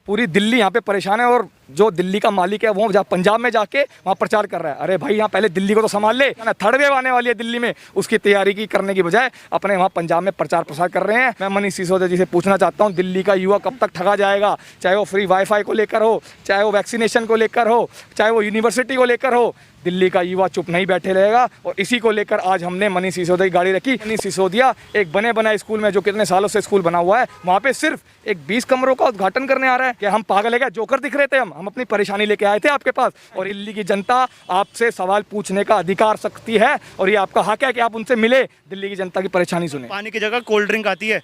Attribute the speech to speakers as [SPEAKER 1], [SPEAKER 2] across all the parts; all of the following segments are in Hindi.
[SPEAKER 1] पूरी दिल्ली यहाँ पे परेशान है और जो दिल्ली का मालिक है वो जहाँ पंजाब में जाके वहाँ प्रचार कर रहा है। अरे भाई यहाँ पहले दिल्ली को तो संभाल ले, ना थर्ड वेव आने वाली है दिल्ली में, उसकी तैयारी की करने की बजाय अपने वहाँ पंजाब में प्रचार प्रसार कर रहे हैं। मैं मनीष सिसोदिया जी से पूछना चाहता हूँ, दिल्ली का युवा कब तक ठगा जाएगा? चाहे वो फ्री वाईफाई को लेकर हो, चाहे वो वैक्सीनेशन को लेकर हो, चाहे वो यूनिवर्सिटी को लेकर हो, दिल्ली का युवा चुप नहीं बैठे रहेगा। और इसी को लेकर आज हमने मनीष सिसोदिया की गाड़ी रखी। मनीष सिसोदिया एक बने बनाए स्कूल में, जो कितने सालों से स्कूल बना हुआ है, वहाँ पे सिर्फ एक 20 कमरों का उद्घाटन करने आ रहा है। क्या हम पागल है क्या? जोकर दिख रहे थे हम अपनी परेशानी लेके आए थे आपके पास। और दिल्ली की जनता आपसे सवाल पूछने का अधिकार सकती है और ये आपका हक है कि आप उनसे मिले, दिल्ली की जनता की परेशानी सुने।
[SPEAKER 2] पानी की जगह कोल्ड ड्रिंक आती है,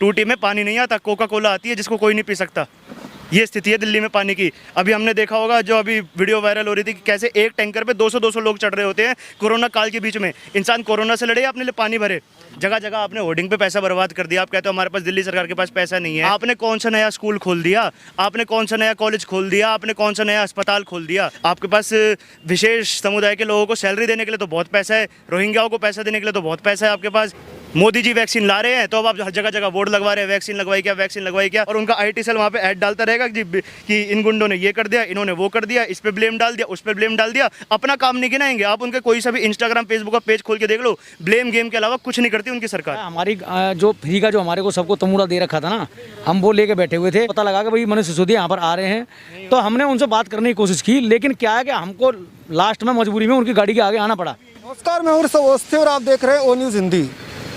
[SPEAKER 2] टूटी में पानी नहीं आता, कोका कोला आती है जिसको कोई नहीं पी सकता। ये स्थिति है दिल्ली में पानी की। अभी हमने देखा होगा, जो अभी वीडियो वायरल हो रही थी कि कैसे एक टैंकर पे 200-200 लोग चढ़ रहे होते हैं कोरोना काल के बीच में। इंसान कोरोना से लड़े, अपने लिए पानी भरे। जगह जगह आपने होर्डिंग पे पैसा बर्बाद कर दिया। आप कहते हो हमारे पास, दिल्ली सरकार के पास पैसा नहीं है। आपने कौन सा नया स्कूल खोल दिया? आपने कौन सा नया कॉलेज खोल दिया? आपने कौन सा नया अस्पताल खोल दिया? आपके पास विशेष समुदाय के लोगों को सैलरी देने के लिए तो बहुत पैसा है, रोहिंग्याओं को पैसा देने के लिए तो बहुत पैसा है आपके पास। मोदी जी वैक्सीन ला रहे हैं तो अब आप जगह जगह बोर्ड लगवा रहे हैं, वैक्सीन लगवाई क्या, वैक्सीन लगवाई क्या। और उनका IT सेल वहाँ पे ऐड डालता रहेगा कि इन गुंडों ने ये कर दिया, इन्होंने वो कर दिया, इस पे ब्लेम डाल दिया, उस पे ब्लेम डाल दिया। अपना काम नहीं गिनाएंगे आप। उनके कोई सा भी इंस्टाग्राम फेसबुक का पेज खोल के देख लो, ब्लेम गेम के अलावा कुछ नहीं करती उनकी सरकार।
[SPEAKER 3] हमारी जो फ्री का जो हमारे को सबको तमूड़ा दे रखा था ना, हम वो लेके बैठे हुए थे। पता लगा कि भाई मनीष सिसोदिया यहाँ पर आ रहे हैं, तो हमने उनसे बात करने की कोशिश की, लेकिन क्या है कि हमको लास्ट में मजबूरी में उनकी गाड़ी के आगे आना पड़ा।
[SPEAKER 4] नमस्कार, मैं उर्स अवस्थी और आप देख रहे हैं ओ न्यूज़ हिंदी।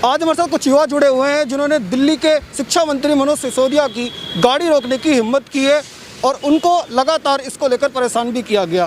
[SPEAKER 4] आज हमारे साथ कुछ युवा जुड़े हुए हैं जिन्होंने दिल्ली के शिक्षा मंत्री मनोज सिसोदिया की गाड़ी रोकने की हिम्मत की है और उनको लगातार इसको लेकर परेशान भी किया गया।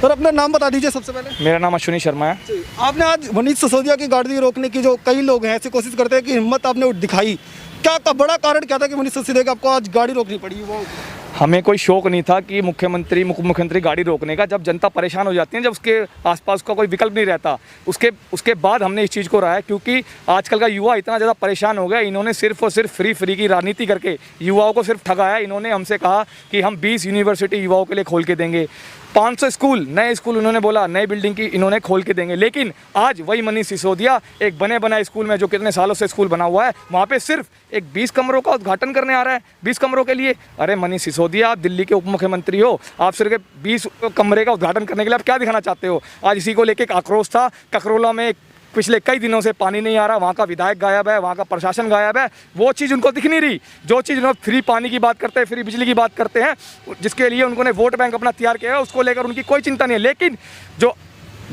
[SPEAKER 4] सर, अपना नाम बता दीजिए सबसे पहले।
[SPEAKER 1] मेरा नाम अश्विनी शर्मा है।
[SPEAKER 4] आपने आज मनीष सिसोदिया की गाड़ी रोकने की, जो कई लोग हैं ऐसी कोशिश करते हैं कि हिम्मत आपने दिखाई, क्या का बड़ा कारण क्या था कि मनीष सिसोदिया को आपको आज गाड़ी रोकनी पड़ी? वो
[SPEAKER 1] हमें कोई शौक नहीं था कि मुख्यमंत्री गाड़ी रोकने का। जब जनता परेशान हो जाती है, जब उसके आसपास का कोई विकल्प नहीं रहता, उसके बाद हमने इस चीज़ को रहा है। क्योंकि आजकल का युवा इतना ज़्यादा परेशान हो गया, इन्होंने सिर्फ और सिर्फ फ्री की राजनीति करके युवाओं को सिर्फ ठगाया। इन्होंने हमसे कहा कि हम 20 यूनिवर्सिटी युवाओं के लिए खोल के देंगे, 500 स्कूल, नए स्कूल उन्होंने बोला, नई बिल्डिंग की इन्होंने खोल के देंगे। लेकिन आज वही मनीष सिसोदिया एक बने बनाए स्कूल में, जो कितने सालों से स्कूल बना हुआ है, वहाँ पे सिर्फ एक 20 कमरों का उद्घाटन करने आ रहा है। 20 कमरों के लिए? अरे मनीष सिसोदिया, आप दिल्ली के उप मुख्यमंत्री हो, आप सिर्फ 20 कमरे का उद्घाटन करने के लिए आप क्या दिखाना चाहते हो? आज इसी को लेकर एक आक्रोश था। ककरोला में पिछले कई दिनों से पानी नहीं आ रहा, वहाँ का विधायक गायब है, वहाँ का प्रशासन गायब है। वो चीज़ उनको दिख नहीं रही। जो चीज़ उन्होंने फ्री पानी की बात करते हैं, फ्री बिजली की बात करते हैं, जिसके लिए उन्होंने वोट बैंक अपना तैयार किया है, उसको लेकर उनकी कोई चिंता नहीं है। लेकिन जो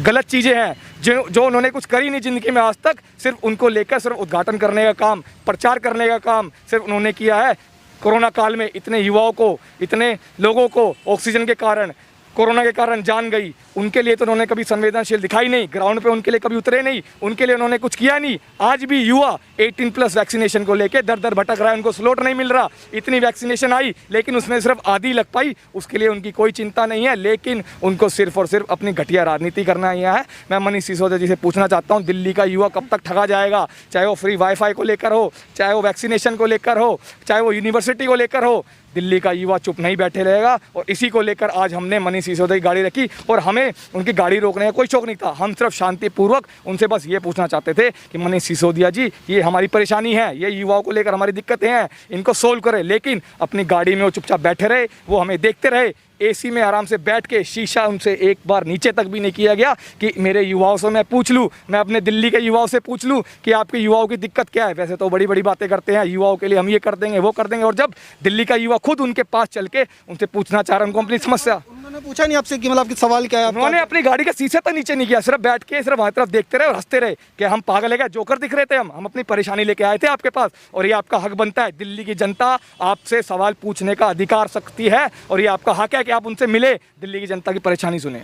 [SPEAKER 1] गलत चीज़ें हैं, जो उन्होंने कुछ करी नहीं ज़िंदगी में आज तक, सिर्फ उनको लेकर सिर्फ उद्घाटन करने का काम, प्रचार करने का काम सिर्फ उन्होंने किया है। कोरोना काल में इतने युवाओं को, इतने लोगों को ऑक्सीजन के कारण, कोरोना के कारण जान गई, उनके लिए तो उन्होंने कभी संवेदनशील दिखाई नहीं, ग्राउंड पे उनके लिए कभी उतरे नहीं, उनके लिए उन्होंने कुछ किया नहीं। आज भी युवा 18+ वैक्सीनेशन को लेके दर दर भटक रहा है, उनको स्लॉट नहीं मिल रहा। इतनी वैक्सीनेशन आई लेकिन उसमें सिर्फ आधी लग पाई, उसके लिए उनकी कोई चिंता नहीं है। लेकिन उनको सिर्फ और सिर्फ अपनी घटिया राजनीति करना ही है। मैं मनीष सिसोदिया जी से पूछना चाहता हूँ, दिल्ली का युवा कब तक ठगा जाएगा? चाहे वो फ्री वाईफाई को लेकर हो, चाहे वो वैक्सीनेशन को लेकर हो, चाहे वो यूनिवर्सिटी को लेकर हो, दिल्ली का युवा चुप नहीं बैठे रहेगा। और इसी को लेकर आज हमने मनीष सिसोदिया की गाड़ी रखी और हमें उनकी गाड़ी रोकने का कोई शौक नहीं था। हम सिर्फ शांतिपूर्वक उनसे बस ये पूछना चाहते थे कि मनीष सिसोदिया जी, ये हमारी परेशानी है, ये युवाओं को लेकर हमारी दिक्कतें हैं, इनको सोल्व करें। लेकिन अपनी गाड़ी में वो चुपचाप बैठे रहे, वो हमें देखते रहे। AC में आराम से बैठ के शीशा उनसे एक बार नीचे तक भी नहीं किया गया कि मेरे युवाओं से मैं पूछ लूँ, मैं अपने दिल्ली के युवाओं से पूछ लूँ कि आपके युवाओं की दिक्कत क्या है। वैसे तो बड़ी बड़ी बातें करते हैं, युवाओं के लिए हम ये कर देंगे, वो कर देंगे। और जब दिल्ली का युवा खुद उनके पास चल के उनसे पूछना चाह रहा है उनको अपनी समस्या,
[SPEAKER 4] उन्होंने पूछा नहीं आपसे कि मतलब आपकी सवाल क्या है?
[SPEAKER 1] उन्होंने अपनी गाड़ी का शीशे तक नीचे नहीं किया, सिर्फ बैठ के सिर्फ हमारी तरफ देखते रहे और हंसते रहे कि हम पागल है क्या? जोकर दिख रहे थे हम अपनी परेशानी लेके आए थे आपके पास। और ये आपका हक बनता है, दिल्ली की जनता आपसे सवाल पूछने का अधिकार सकती है और ये आपका हक है कि आप उनसे मिले, दिल्ली की जनता की परेशानी सुने।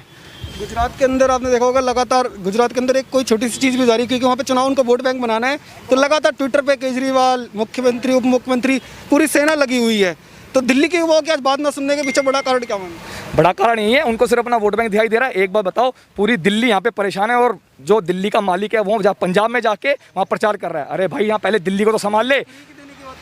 [SPEAKER 4] गुजरात के अंदर आपने देखा होगा, लगातार गुजरात के अंदर एक कोई छोटी सी चीज़ भी जारी, क्योंकि वहाँ पे चुनाव उनको वोट बैंक बनाना है, तो लगातार ट्विटर पे केजरीवाल, मुख्यमंत्री, उप मुख्यमंत्री, पूरी सेना लगी हुई है। तो दिल्ली के युवाओं की आज बात ना सुनने के पीछे बड़ा कारण क्या मानो?
[SPEAKER 1] बड़ा कारण यही है, उनको सिर्फ अपना वोट बैंक दिखाई दे रहा है। एक बात बताओ, पूरी दिल्ली यहाँ पे परेशान है और जो दिल्ली का मालिक है वो पंजाब में जाके वहाँ प्रचार कर रहा है। अरे भाई यहाँ पहले दिल्ली को तो संभाल ले।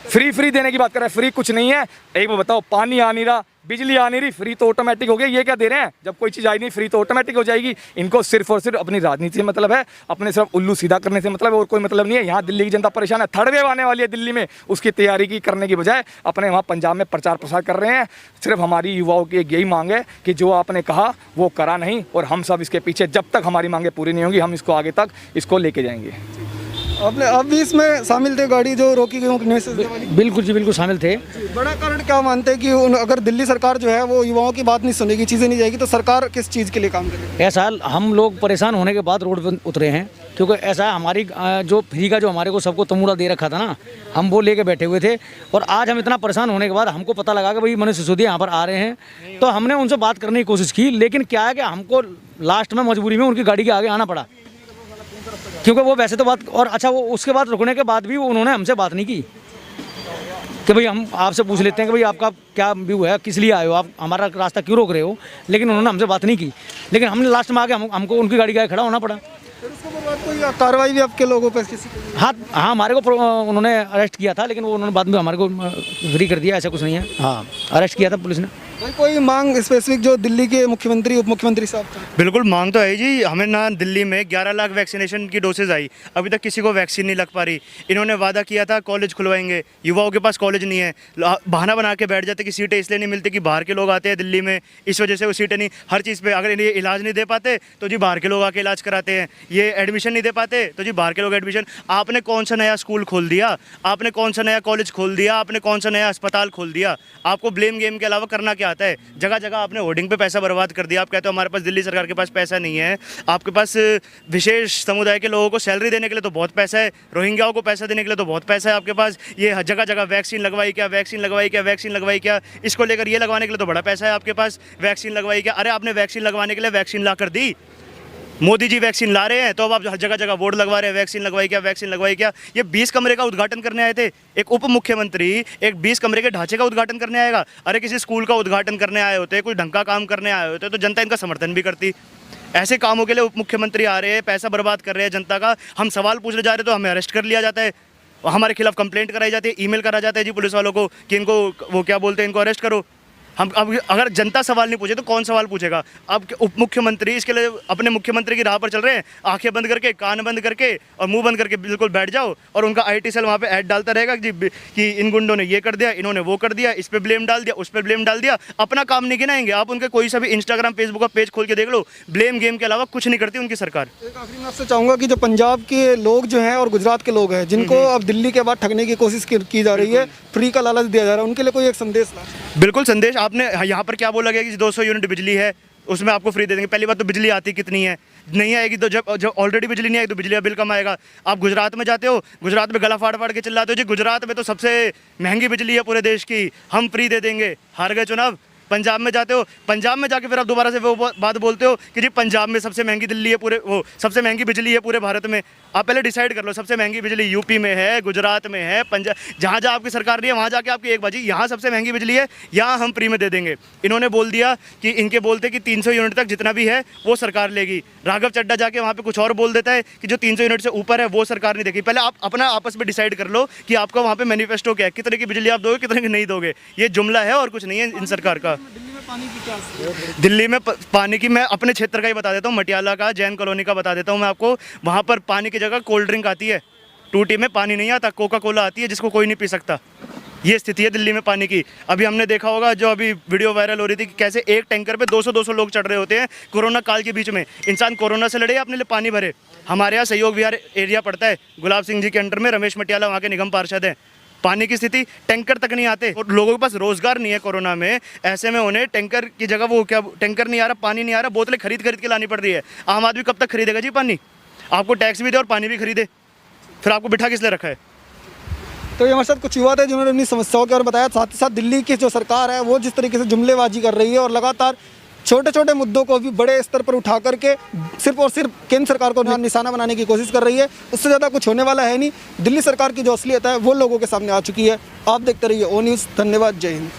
[SPEAKER 1] फ्री देने की बात कर रहे हैं, फ्री कुछ नहीं है। एक बार बताओ, पानी आ नहीं रहा, बिजली आ नहीं रही, फ्री तो ऑटोमेटिक हो गया। ये क्या दे रहे हैं, जब कोई चीज़ आई नहीं फ्री तो ऑटोमेटिक हो जाएगी। इनको सिर्फ और सिर्फ अपनी राजनीति से मतलब है, अपने सिर्फ उल्लू सीधा करने से मतलब है, और कोई मतलब नहीं है। यहाँ दिल्ली की जनता परेशान है, थर्ड वेव आने वाली है दिल्ली में, उसकी तैयारी की करने की बजाय अपने वहाँ पंजाब में प्रचार प्रसार कर रहे हैं। सिर्फ हमारी युवाओं की एक यही मांग है कि जो आपने कहा वो करा नहीं, और हम सब इसके पीछे, जब तक हमारी मांगें पूरी नहीं होंगी हम इसको आगे तक इसको लेके जाएंगे।
[SPEAKER 4] आप भी इसमें शामिल थे, गाड़ी जो रोकी गई
[SPEAKER 3] बिल्कुल जी, बिल्कुल शामिल थे।
[SPEAKER 4] बड़ा कारण क्या मानते हैं कि अगर दिल्ली सरकार जो है वो युवाओं की बात नहीं सुनेगी, चीज़ें नहीं जाएगी, तो सरकार किस चीज़ के लिए काम करेगी?
[SPEAKER 3] ऐसा हम लोग परेशान होने के बाद रोड पर उतरे हैं, क्योंकि ऐसा है हमारी जो फ्री का जो हमारे को सबको तमूड़ा दे रखा था ना, हम वो लेके बैठे हुए थे। और आज हम इतना परेशान होने के बाद हमको पता लगा कि भाई मनीष सिसोदिया यहाँ पर आ रहे हैं, तो हमने उनसे बात करने की कोशिश की। लेकिन क्या है कि हमको लास्ट में मजबूरी में उनकी गाड़ी के आगे आना पड़ा, क्योंकि वो वैसे तो बात, और अच्छा वो उसके बाद रुकने के बाद भी उन्होंने हमसे बात नहीं की कि भाई हम आपसे पूछ लेते हैं कि भाई आपका क्या व्यू है, किस लिए आए हो आप, हमारा रास्ता क्यों रोक रहे हो। लेकिन उन्होंने हमसे बात नहीं की। लेकिन हमने लास्ट में आके हमको उनकी गाड़ी के आगे खड़ा होना पड़ा।
[SPEAKER 4] फिर उसके बाद कोई कार्रवाई भी आपके लोगों पर किसी को?
[SPEAKER 3] हाँ हमारे को उन्होंने अरेस्ट किया था, लेकिन वो उन्होंने बाद में हमारे को फ्री कर दिया, ऐसा कुछ नहीं है। हाँ अरेस्ट किया था पुलिस ने।
[SPEAKER 4] भाई कोई मांग स्पेसिफिक जो दिल्ली के मुख्यमंत्री उप मुख्यमंत्री साहब का?
[SPEAKER 2] बिल्कुल मांग तो है जी। हमें ना दिल्ली में 11 लाख वैक्सीनेशन की डोसेज आई, अभी तक किसी को वैक्सीन नहीं लग पा रही। इन्होंने वादा किया था कॉलेज खुलवाएंगे, युवाओं के पास कॉलेज नहीं है, बहाना बना के बैठ जाते कि सीटें इसलिए नहीं मिलती कि बाहर के लोग आते हैं दिल्ली में, इस वजह से वो सीटें नहीं। हर चीज़ पे अगर ये इलाज नहीं दे पाते तो जी बाहर के लोग आके इलाज कराते हैं, ये एडमिशन नहीं दे पाते तो जी बाहर के लोग एडमिशन। आपने कौन सा नया स्कूल खोल दिया, आपने कौन सा नया कॉलेज खोल दिया, आपने कौन सा नया अस्पताल खोल दिया? आपको ब्लेम गेम के अलावा करना क्या आता है? जगह आपने होर्डिंग पे पैसा बर्बाद कर दिया। आप कहते हो हमारे पास, दिल्ली सरकार के पास पैसा नहीं है। आपके पास विशेष समुदाय के लोगों को सैलरी देने के लिए तो बहुत पैसा है, रोहिंग्याओं को पैसा देने के लिए तो बहुत पैसा है आपके पास। ये जगह जगह वैक्सीन लगवाई क्या, वैक्सीन लगवाई क्या, वैक्सीन लगवाई क्या, इसको लेकर ये लगवाने के लिए तो बड़ा पैसा है आपके पास। वैक्सीन लगवाई क्या? अरे आपने वैक्सीन लगवाने के लिए वैक्सीन ला कर दी, मोदी जी वैक्सीन ला रहे हैं, तो अब आप जगह जगह बोर्ड लगवा रहे हैं वैक्सीन लगवाई क्या, वैक्सीन लगवाई क्या। ये 20 कमरे का उद्घाटन करने आए थे, एक उप मुख्यमंत्री एक 20 कमरे के ढांचे का उद्घाटन करने आएगा? अरे किसी स्कूल का उद्घाटन करने आए होते, कोई ढंग का काम करने आए होते तो जनता इनका समर्थन भी करती। ऐसे कामों के लिए उप मुख्यमंत्री आ रहे हैं, पैसा बर्बाद कर रहे हैं जनता का। हम सवाल पूछने जा रहे तो हमें अरेस्ट कर लिया जाता है, हमारे खिलाफ कंप्लेंट कराई जाती है, ईमेल करा जाता है जी पुलिस वालों को कि इनको वो क्या बोलते हैं, इनको अरेस्ट करो। हम अब अगर जनता सवाल नहीं पूछे तो कौन सवाल पूछेगा? अब उप मुख्यमंत्री इसके लिए अपने मुख्यमंत्री की राह पर चल रहे हैं, आंखें बंद करके, कान बंद करके और मुंह बंद करके बिल्कुल बैठ जाओ, और उनका आईटी सेल वहाँ पे ऐड डालता रहेगा कि इन गुंडों ने ये कर दिया, इन्होंने वो कर दिया, इस पर ब्लेम डाल दिया, उस पर ब्लेम डाल दिया। अपना काम नहीं गिनाएंगे। आप उनके कोई सा भी इंस्टाग्राम फेसबुक का पेज खोल के देख लो, ब्लेम गेम के अलावा कुछ नहीं करती उनकी सरकार।
[SPEAKER 4] एक आखिरी में आपसे चाहूँगा कि जो पंजाब के लोग जो हैं और गुजरात के लोग हैं जिनको अब दिल्ली के बाद ठगने की कोशिश की जा रही है, फ्री का लालच दिया जा रहा है, उनके लिए कोई एक संदेश ला?
[SPEAKER 2] बिल्कुल संदेश। आपने यहाँ पर क्या बोला गया कि 200 यूनिट बिजली है उसमें आपको फ्री दे देंगे। पहली बात तो बिजली आती कितनी है, नहीं आएगी तो जब ऑलरेडी बिजली नहीं आएगी तो बिजली का बिल कम आएगा। आप गुजरात में जाते हो, गुजरात में गला फाड़ फाड़ के चिल्लाते हो जी गुजरात में तो सबसे महंगी बिजली है पूरे देश की, हम फ्री दे देंगे। हार गए चुनाव। पंजाब में जाते हो, पंजाब में जाके फिर आप दोबारा से वो बात बोलते हो कि जी पंजाब में सबसे महंगी दिल्ली है पूरे, वो सबसे महंगी बिजली है पूरे भारत में। आप पहले डिसाइड कर लो, सबसे महंगी बिजली यूपी में है, गुजरात में है, पंजाब, जहाँ जहाँ आपकी सरकार रही है वहाँ जाके आपकी एक बाजी, यहाँ सबसे महंगी बिजली है, यहाँ हम फ्री में दे देंगे। इन्होंने बोल दिया कि इनके बोलते कि 300 यूनिट तक जितना भी है वो सरकार लेगी। राघव चड्डा जाके वहाँ पे कुछ और बोल देता है कि जो 300 यूनिट से ऊपर है वो सरकार नहीं देगी। पहले आप अपना आपस में डिसाइड कर लो कि आपका वहाँ पे मैनिफेस्टो क्या है, कितने की बिजली आप दोगे, कितने की नहीं दोगे। ये जुमला है और कुछ नहीं है इन सरकार का। दिल्ली में पानी की मैं अपने क्षेत्र का ही बता देता हूँ, मटियाला का, जैन कॉलोनी का बता देता हूँ मैं आपको। वहाँ पर पानी की जगह कोल्ड ड्रिंक आती है, टूटी में पानी नहीं आता, कोका कोला आती है जिसको कोई नहीं पी सकता। ये स्थिति है दिल्ली में पानी की। अभी हमने देखा होगा, जो अभी वीडियो वायरल हो रही थी कि कैसे एक टैंकर पे 200-200 लोग चढ़ रहे होते हैं कोरोना काल के बीच में। इंसान कोरोना से लड़े, अपने लिए पानी भरे। हमारे यहाँ सहयोग विहार एरिया पड़ता है, गुलाब सिंह जी के अंडर में, रमेश मटियाला वहाँ के निगम पार्षद हैं। पानी की स्थिति, टैंकर तक नहीं आते और लोगों के पास रोजगार नहीं है कोरोना में। ऐसे में उन्हें टैंकर की जगह वो क्या, टैंकर नहीं आ रहा, पानी नहीं आ रहा, बोतलें खरीद के लानी पड़ रही है। आम आदमी कब तक खरीदेगा जी पानी? आपको टैक्स भी दे और पानी भी खरीदे, फिर आपको बिठा किस लिए रखा है?
[SPEAKER 4] तो ये हमारे साथ कुछ युवा थे जिन्होंने अपनी समस्याओं के बारे में बताया। साथ ही साथ दिल्ली की जो सरकार है वो जिस तरीके से जुमलेबाजी कर रही है और लगातार छोटे छोटे मुद्दों को भी बड़े स्तर पर उठा करके सिर्फ और सिर्फ केंद्र सरकार को निशाना बनाने की कोशिश कर रही है, उससे ज़्यादा कुछ होने वाला है नहीं। दिल्ली सरकार की जो असलियत है वो लोगों के सामने आ चुकी है। आप देखते रहिए ओ न्यूज़। धन्यवाद, जय हिंद।